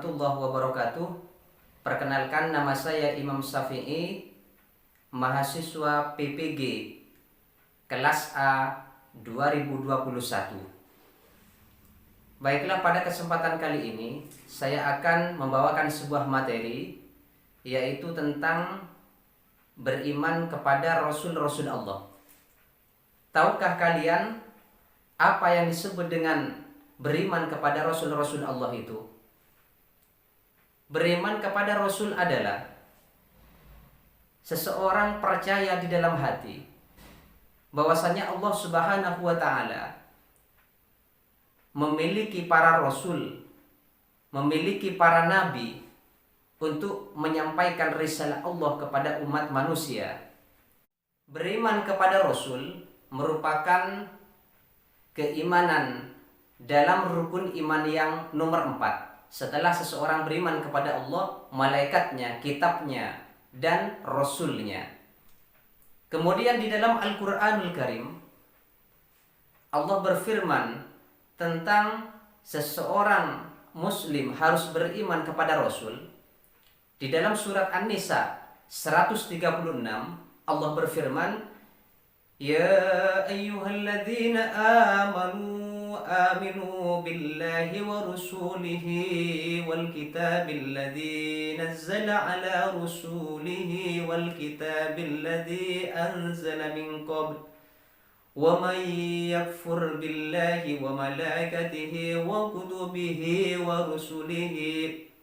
warahmatullahi wabarakatuh. Perkenalkan, nama saya Imam Syafi'i, mahasiswa PPG kelas A 2021. Baiklah, pada kesempatan kali ini saya akan membawakan sebuah materi, yaitu tentang beriman kepada Rasul-Rasul Allah. Tahukah kalian apa yang disebut dengan beriman kepada Rasul-Rasul Allah itu? Beriman kepada Rasul adalah seseorang percaya di dalam hati bahwasanya Allah Subhanahu wa Ta'ala memiliki para rasul, memiliki para nabi untuk menyampaikan risalah Allah kepada umat manusia. Beriman kepada Rasul merupakan keimanan dalam rukun iman yang nomor 4. Setelah seseorang beriman kepada Allah, malaikatnya, kitabnya, dan rasulnya. Kemudian di dalam Al-Quranul Karim, Allah berfirman tentang seseorang muslim harus beriman kepada Rasul. Di dalam surat An-Nisa 136, Allah berfirman, Ya ayyuhalladzina aminu billahi wa rusulihi wal kitabil ladzi nazzala ala rusulihi wal kitabil ladzi anzala min qabl وَمَنْ يَكْفُرْ بِاللَّهِ وَمَلَائِكَتِهِ وَكُتُبِهِ وَرُسُلِهِ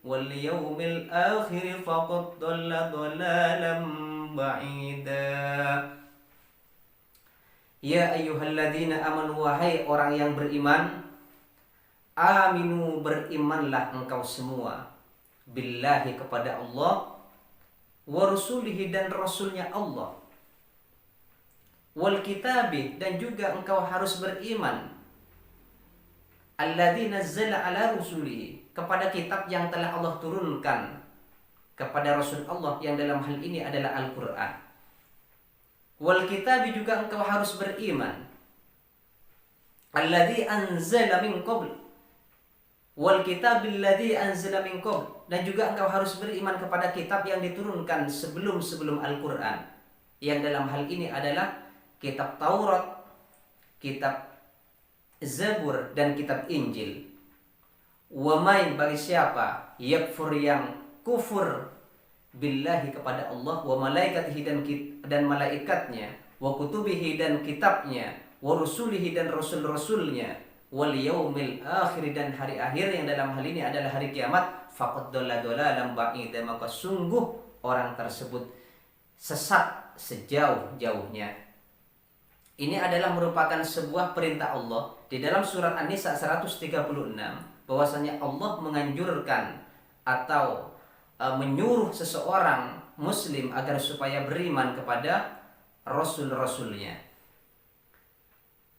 وَالْيَوْمِ الْآخِرِ فَقَدْ ضَلَّ ضَلَالًا بَعِيدًا. Ya ayyuhalladzina amanu, wahai orang yang beriman, aminu, berimanlah engkau semua, billahi, kepada Allah, wa rusulihi, dan rasulnya Allah, wal kitabi, dan juga engkau harus beriman alladzi nazzala ala rusulihi, kepada kitab yang telah Allah turunkan kepada Rasul Allah, yang dalam hal ini adalah Al-Quran. Wal kitabi, juga engkau harus beriman alladzi anzala min qabl, wal kitabil ladzi anzala min qabl, dan juga engkau harus beriman kepada kitab yang diturunkan sebelum Al-Quran, yang dalam hal ini adalah kitab Taurat, kitab Zabur, dan kitab Injil. Wa may, bagi siapa, yakfur, yang kufur, billahi, kepada Allah, wa malaikatihi, dan malaikatnya, wa kutubihi, dan kitabnya, wa rusulihi, dan rasul-rasulnya, wal yaumil akhir, dan hari akhir, yang dalam hal ini adalah hari kiamat, faqad dhalla dhalalan ba'ida, maka sungguh orang tersebut sesat sejauh-jauhnya. Ini adalah merupakan sebuah perintah Allah di dalam surat An-Nisa 136, bahwasanya Allah menganjurkan atau menyuruh seseorang muslim agar supaya beriman kepada rasul-rasulnya.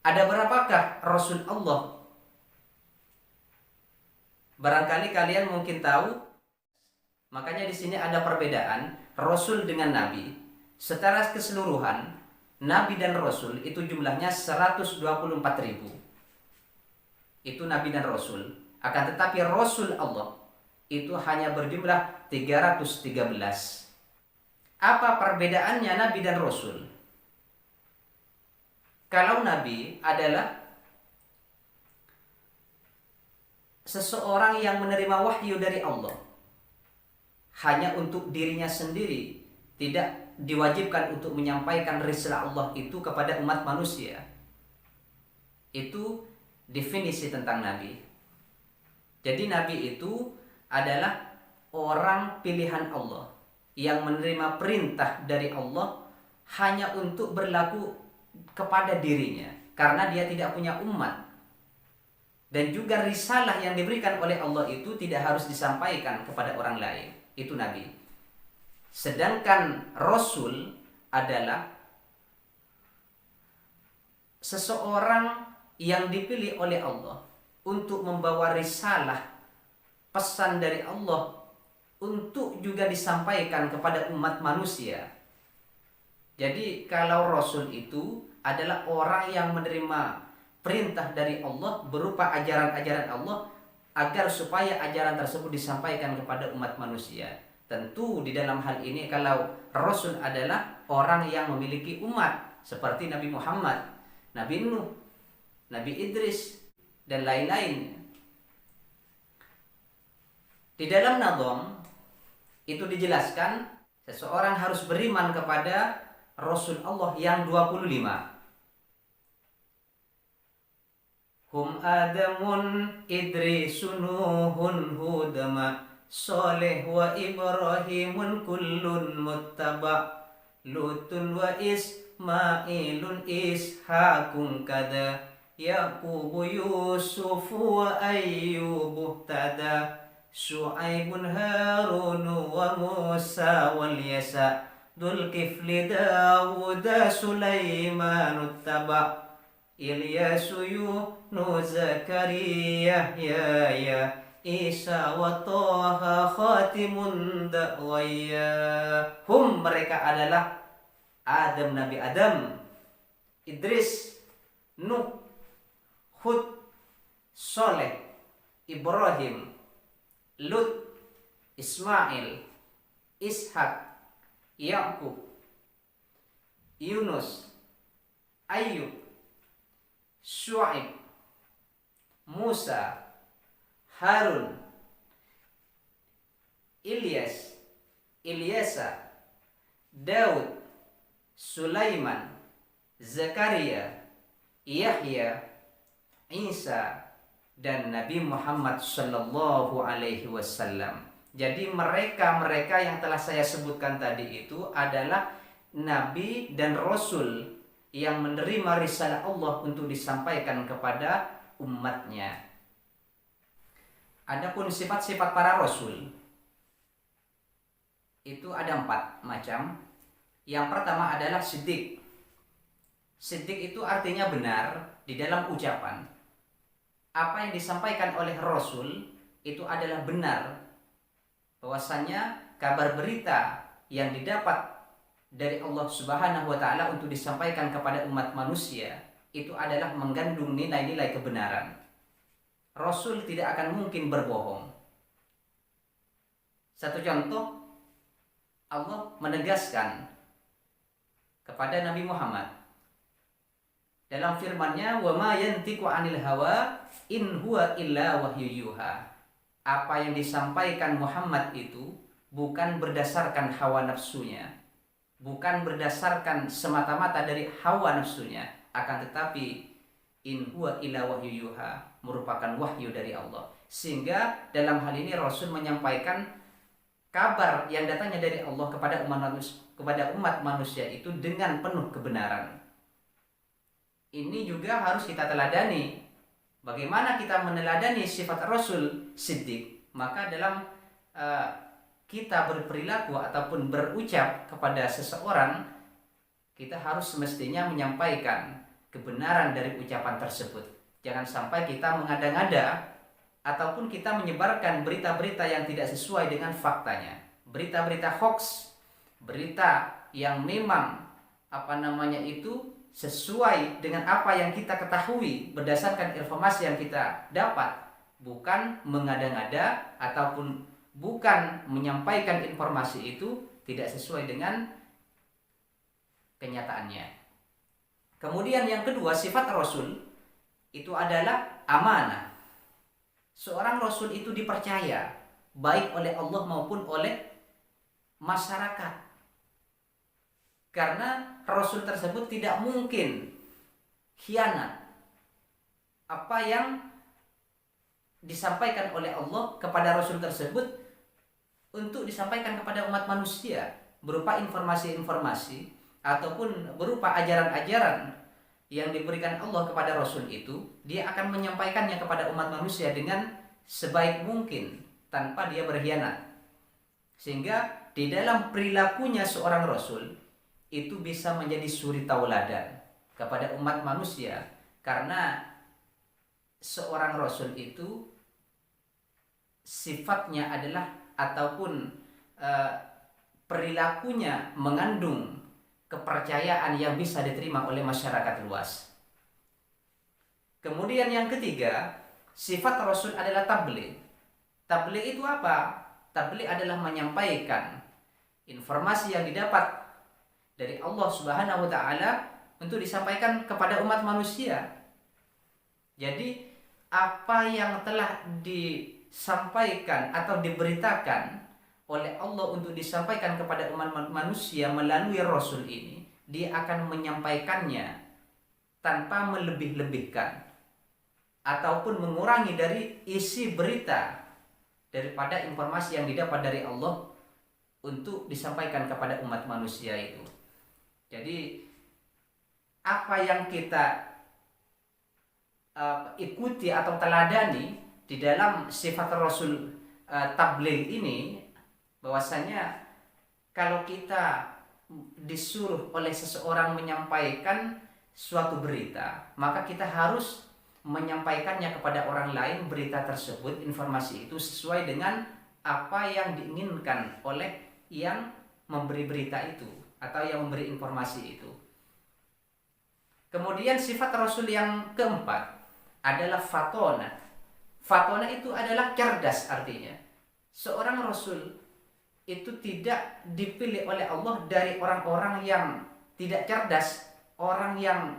Ada berapakah rasul Allah? Barangkali kalian mungkin tahu. Makanya di sini ada perbedaan rasul dengan nabi. Secara keseluruhan, nabi dan rasul itu jumlahnya 124.000. Itu nabi dan rasul. Akan tetapi rasul Allah itu hanya berjumlah 313. Apa perbedaannya nabi dan rasul? Kalau nabi adalah seseorang yang menerima wahyu dari Allah hanya untuk dirinya sendiri, tidak diwajibkan untuk menyampaikan risalah Allah itu kepada umat manusia. Itu definisi tentang nabi. Jadi nabi itu adalah orang pilihan Allah yang menerima perintah dari Allah hanya untuk berlaku kepada dirinya, karena dia tidak punya umat. Dan juga risalah yang diberikan oleh Allah itu tidak harus disampaikan kepada orang lain. Itu nabi. Sedangkan rasul adalah seseorang yang dipilih oleh Allah untuk membawa risalah, pesan dari Allah, untuk juga disampaikan kepada umat manusia. Jadi kalau rasul itu adalah orang yang menerima perintah dari Allah berupa ajaran-ajaran Allah agar supaya ajaran tersebut disampaikan kepada umat manusia. Tentu di dalam hal ini kalau Rasul adalah orang yang memiliki umat seperti Nabi Muhammad, Nabi Nuh, Nabi Idris, dan lain-lain. Di dalam Nadham itu dijelaskan seseorang harus beriman kepada Rasul Allah yang 25. Hum Adamun Idrisun Nuhun Hudama Soleh wa Ibrahimun kullun muttaba Lutun wa Ismailun Ishakun kada Yaqubu Yusuf wa Ayyubu tada Syu'aibun Harun wa Musa wal Yasa Dzulkifli Dawud Sulaiman uttaba Ilyasu Yunus Zakariyah Yahya Isa wa Taha Khatimun Da'waya. Hum, mereka adalah Adam, Nabi Adam, Idris, Nuh, Hud, Soleh, Ibrahim, Lut, Ismail, Ishak, Yaqub, Yunus, Ayyub, Syu'aib, Musa, Harun, Ilyasa, Daud, Sulaiman, Zakaria, Yahya, Isa, dan Nabi Muhammad sallallahu alaihi wasallam. Jadi mereka yang telah saya sebutkan tadi itu adalah nabi dan rasul yang menerima risalah Allah untuk disampaikan kepada umatnya. Adapun sifat-sifat para rasul itu ada 4 macam. Yang pertama adalah siddiq. Siddiq itu artinya benar di dalam ucapan. Apa yang disampaikan oleh rasul itu adalah benar, bahwasanya kabar berita yang didapat dari Allah Subhanahu wa taala untuk disampaikan kepada umat manusia itu adalah mengandung nilai-nilai kebenaran. Rasul tidak akan mungkin berbohong. Satu contoh, Allah menegaskan kepada Nabi Muhammad dalam firman-Nya, "Wa ma yantiqu 'anil hawa in huwa illa wahyu yuha." Apa yang disampaikan Muhammad itu bukan berdasarkan hawa nafsunya, bukan berdasarkan semata-mata dari hawa nafsunya, akan tetapi in huwa illa wahyu yuha, merupakan wahyu dari Allah. Sehingga dalam hal ini Rasul menyampaikan kabar yang datangnya dari Allah kepada umat manusia itu dengan penuh kebenaran. Ini juga harus kita teladani. Bagaimana kita meneladani sifat Rasul Siddiq? Maka dalam kita berperilaku ataupun berucap kepada seseorang, kita harus semestinya menyampaikan kebenaran dari ucapan tersebut. Jangan sampai kita mengada-ngada ataupun kita menyebarkan berita-berita yang tidak sesuai dengan faktanya. Berita-berita hoax, berita yang memang sesuai dengan apa yang kita ketahui berdasarkan informasi yang kita dapat, bukan mengada-ngada ataupun bukan menyampaikan informasi itu tidak sesuai dengan kenyataannya. Kemudian yang kedua, sifat Rasul itu adalah amanah. Seorang Rasul itu dipercaya baik oleh Allah maupun oleh masyarakat. Karena Rasul tersebut tidak mungkin khianat. Apa yang disampaikan oleh Allah kepada Rasul tersebut untuk disampaikan kepada umat manusia berupa informasi-informasi ataupun berupa ajaran-ajaran yang diberikan Allah kepada Rasul itu, dia akan menyampaikannya kepada umat manusia dengan sebaik mungkin tanpa dia berkhianat. Sehingga di dalam perilakunya seorang Rasul itu bisa menjadi suri tauladan kepada umat manusia, karena seorang Rasul itu sifatnya adalah ataupun perilakunya mengandung kepercayaan yang bisa diterima oleh masyarakat luas. Kemudian yang ketiga, sifat Rasul adalah tabligh. Tabligh itu apa? Tabligh adalah menyampaikan informasi yang didapat dari Allah Subhanahu wa taala untuk disampaikan kepada umat manusia. Jadi apa yang telah disampaikan atau diberitakan oleh Allah untuk disampaikan kepada umat manusia melalui Rasul ini, dia akan menyampaikannya tanpa melebih-lebihkan ataupun mengurangi dari isi berita daripada informasi yang didapat dari Allah untuk disampaikan kepada umat manusia itu. Jadi apa yang kita ikuti atau teladani di dalam sifat Rasul tabligh ini, bahwasanya kalau kita disuruh oleh seseorang menyampaikan suatu berita, maka kita harus menyampaikannya kepada orang lain berita tersebut, informasi itu sesuai dengan apa yang diinginkan oleh yang memberi berita itu atau yang memberi informasi itu. Kemudian sifat Rasul yang keempat adalah fatona. Fatona itu adalah cerdas artinya. Seorang Rasul itu tidak dipilih oleh Allah dari orang-orang yang tidak cerdas, orang yang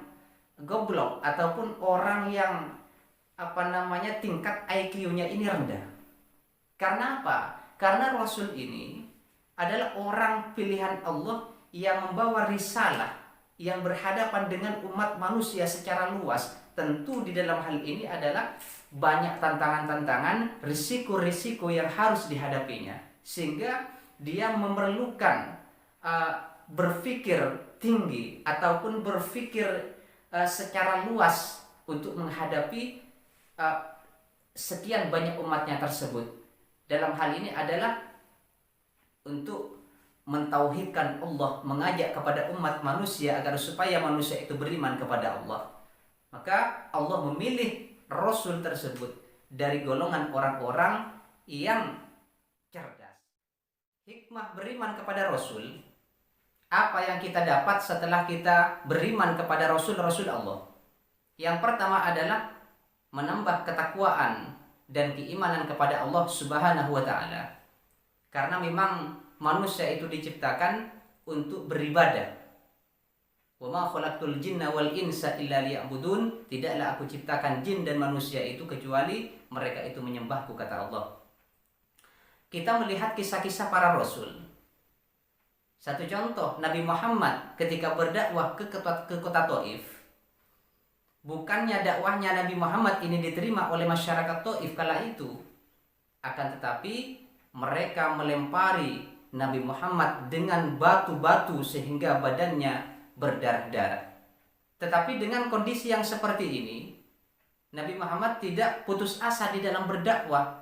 goblok ataupun orang yang tingkat IQ-nya ini rendah. Karena apa? Karena Rasul ini adalah orang pilihan Allah yang membawa risalah yang berhadapan dengan umat manusia secara luas. Tentu di dalam hal ini adalah banyak tantangan-tantangan, risiko-risiko yang harus dihadapinya, sehingga dia memerlukan berpikir tinggi ataupun berpikir secara luas untuk menghadapi sekian banyak umatnya tersebut. Dalam hal ini adalah untuk mentauhidkan Allah, mengajak kepada umat manusia agar supaya manusia itu beriman kepada Allah. Maka Allah memilih Rasul tersebut dari golongan orang-orang yang cerdas. Hikmah beriman kepada Rasul, apa yang kita dapat setelah kita beriman kepada Rasul-Rasul Allah? Yang pertama adalah menambah ketakwaan dan keimanan kepada Allah Subhanahu wa taala. Karena memang manusia itu diciptakan untuk beribadah. Wa ma khalaqtul jinna wal insa illa liya'budun. Tidaklah aku ciptakan jin dan manusia itu kecuali mereka itu menyembahku, kata Allah. Kita melihat kisah-kisah para rasul. Satu contoh, Nabi Muhammad ketika berdakwah ke kota Taif, bukannya dakwahnya Nabi Muhammad ini diterima oleh masyarakat Taif kala itu, akan tetapi mereka melempari Nabi Muhammad dengan batu-batu sehingga badannya berdarah-darah. Tetapi dengan kondisi yang seperti ini, Nabi Muhammad tidak putus asa di dalam berdakwah,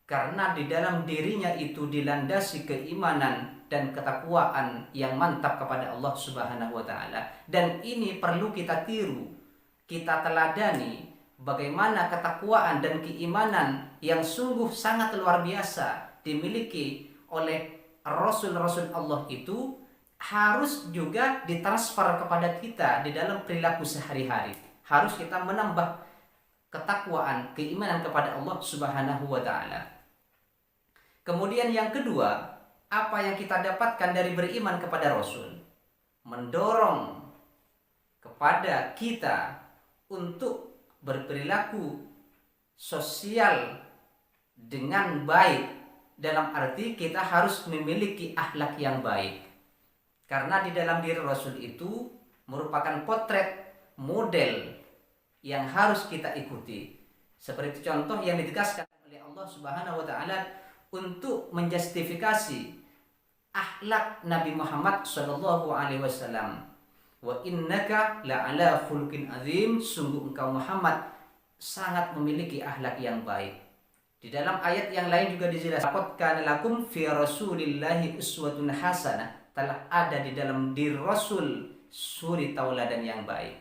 karena di dalam dirinya itu dilandasi keimanan dan ketakwaan yang mantap kepada Allah Subhanahu wa taala. Dan ini perlu kita tiru, kita teladani bagaimana ketakwaan dan keimanan yang sungguh sangat luar biasa dimiliki oleh Rasul-Rasul Allah itu harus juga ditransfer kepada kita di dalam perilaku sehari-hari. Harus kita menambah ketakwaan, keimanan kepada Allah Subhanahu wa taala. Kemudian yang kedua, apa yang kita dapatkan dari beriman kepada Rasul? Mendorong kepada kita untuk berperilaku sosial dengan baik, dalam arti kita harus memiliki akhlak yang baik. Karena di dalam diri Rasul itu merupakan potret model yang harus kita ikuti. Seperti contoh yang ditegaskan oleh Allah Subhanahu wa taala untuk menjustifikasi akhlak Nabi Muhammad sallallahu alaihi wasallam. Wa innaka la'ala khuluqin azim, sungguh engkau Muhammad sangat memiliki akhlak yang baik. Di dalam ayat yang lain juga dijelaskan, laqad kana lakum fi rasulillahi uswatun hasanah, telah ada di dalam diri Rasul suri tauladan yang baik.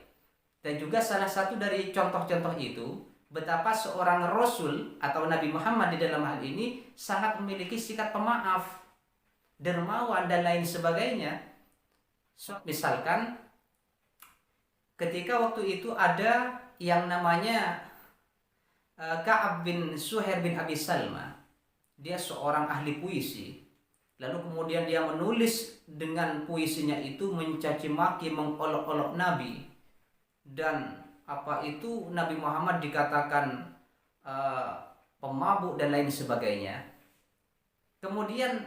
Dan juga salah satu dari contoh-contoh itu, betapa seorang Rasul atau Nabi Muhammad di dalam hal ini sangat memiliki sikap pemaaf, dermawan dan lain sebagainya. Misalkan ketika waktu itu ada yang namanya Ka'ab bin Suhair bin Abi Salma. Dia seorang ahli puisi. Lalu kemudian dia menulis dengan puisinya itu mencaci maki, mengolok-olok Nabi. Dan apa itu Nabi Muhammad dikatakan pemabuk dan lain sebagainya. Kemudian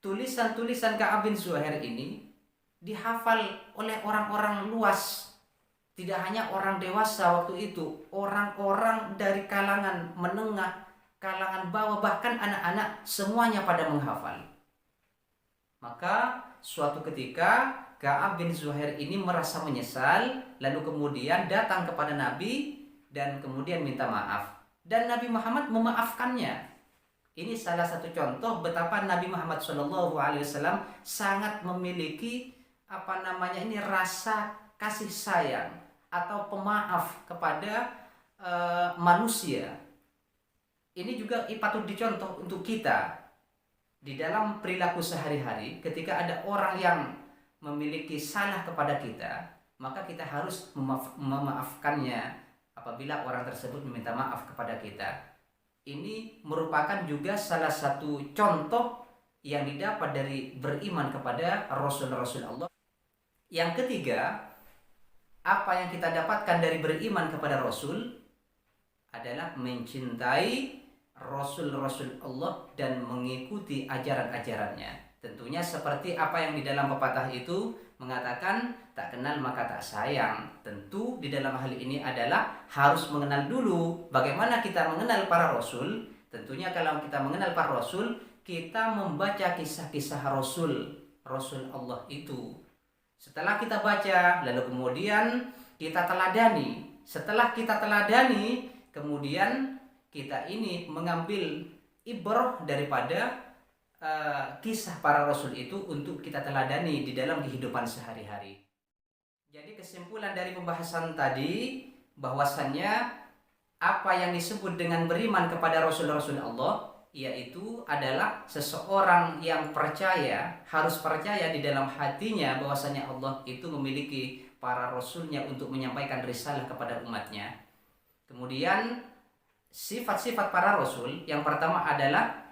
tulisan-tulisan Ka'ab bin Suhair ini dihafal oleh orang-orang luas. Tidak hanya orang dewasa waktu itu, orang-orang dari kalangan menengah, kalangan bawah, bahkan anak-anak semuanya pada menghafal. Maka suatu ketika Ka'ab bin Zuhair ini merasa menyesal, lalu kemudian datang kepada Nabi dan kemudian minta maaf. Dan Nabi Muhammad memaafkannya. Ini salah satu contoh betapa Nabi Muhammad SAW sangat memiliki rasa kasih sayang atau pemaaf kepada manusia. Ini juga patut dicontoh untuk kita di dalam perilaku sehari-hari. Ketika ada orang yang memiliki salah kepada kita, maka kita harus memaafkannya apabila orang tersebut meminta maaf kepada kita. Ini merupakan juga salah satu contoh yang didapat dari beriman kepada Rasul-Rasul Allah. Yang ketiga, apa yang kita dapatkan dari beriman kepada Rasul adalah mencintai Rasul-Rasul Allah dan mengikuti ajaran-ajarannya. Tentunya seperti apa yang di dalam pepatah itu mengatakan, tak kenal maka tak sayang. Tentu di dalam hal ini adalah harus mengenal dulu bagaimana kita mengenal para Rasul. Tentunya kalau kita mengenal para Rasul, kita membaca kisah-kisah Rasul Allah itu. Setelah kita baca, lalu kemudian kita teladani. Setelah kita teladani, kemudian kita ini mengambil ibrah daripada kisah para Rasul itu untuk kita teladani di dalam kehidupan sehari-hari. Jadi kesimpulan dari pembahasan tadi, bahwasannya apa yang disebut dengan beriman kepada Rasul-Rasul Allah, yaitu adalah seseorang yang percaya, harus percaya di dalam hatinya bahwasanya Allah itu memiliki para Rasulnya untuk menyampaikan risalah kepada umatnya. Kemudian sifat-sifat para Rasul, yang pertama adalah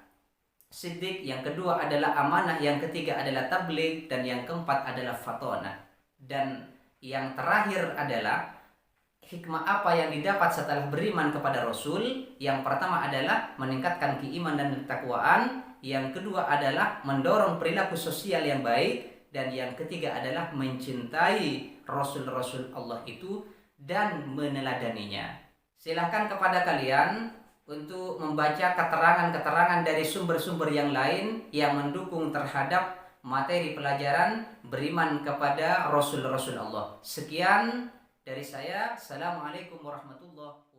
siddiq, yang kedua adalah amanah, yang ketiga adalah tabligh, dan yang keempat adalah fatonah. Dan yang terakhir adalah hikmah apa yang didapat setelah beriman kepada Rasul. Yang pertama adalah meningkatkan keimanan dan ketakwaan, yang kedua adalah mendorong perilaku sosial yang baik, dan yang ketiga adalah mencintai Rasul-Rasul Allah itu dan meneladaninya. Silahkan kepada kalian untuk membaca keterangan-keterangan dari sumber-sumber yang lain yang mendukung terhadap materi pelajaran beriman kepada Rasul-Rasul Allah. Sekian dari saya. Assalamualaikum warahmatullahi wabarakatuh.